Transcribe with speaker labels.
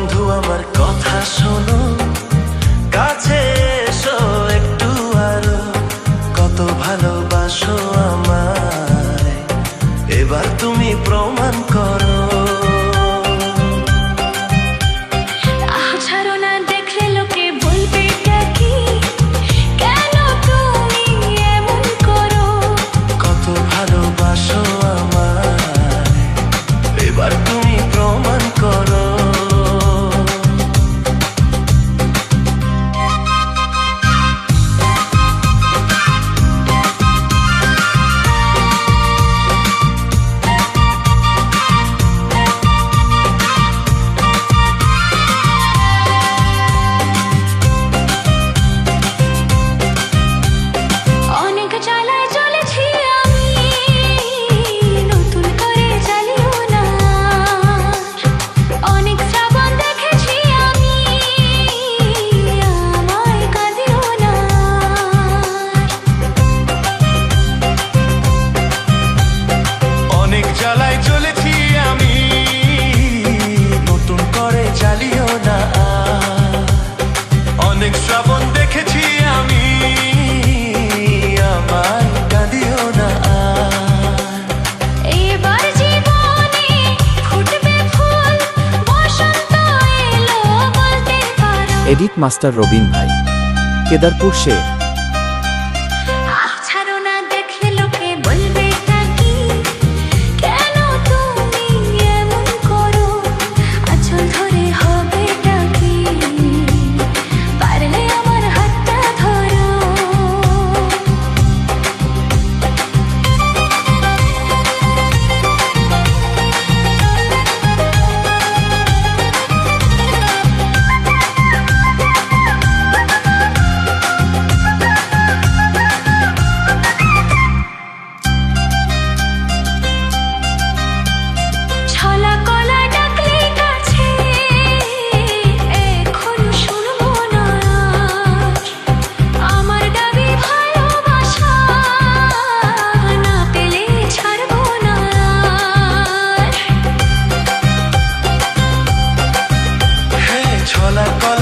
Speaker 1: বন্ধু আমার কথা শোনো, কাছে এসো একটু আরো, কত ভালোবাসো আমায়, এবার তুমি প্রমাণ করো।
Speaker 2: ছাড়ো না, দেখলে লোকে বলবে কি, কেন তুমি এমন করো।
Speaker 1: কত ভালোবাসো আমায়, এবার তুমি প্রমাণ করো।
Speaker 2: অনেক জ্বালায় জ্বলেছি আমি, নতুন করে জ্বালিও না। অনেক শ্রাবণ দেখেছি আমি, আমায় কাঁদিও না।
Speaker 1: অনেক জ্বালায় জ্বলেছি আমি, নতুন করে জ্বালিও না। অনেক শ্রাবণ দেখেছি আমি, আমায় কাঁদিও না।
Speaker 2: এবার জীবনে ফুটবে ফুল, বসন্ত এলো বলতে পারো।
Speaker 3: এডিট মাস্টার রবিন ভাই, কেদারপুর শের।
Speaker 2: ছাড়ো না, দেখলে লোকে বলবে কি, কেন তুমি এমন করো। আঁচল ধরে হবে কি, পারলে আমার হাতটা ধরো। ছলা কলা ডাকলে কাছে, এখন শুনবো না। আমার দাবি ভালোবাসা, না পেলে ছাড়বো না।
Speaker 1: হ্যাঁ, ছলা কলা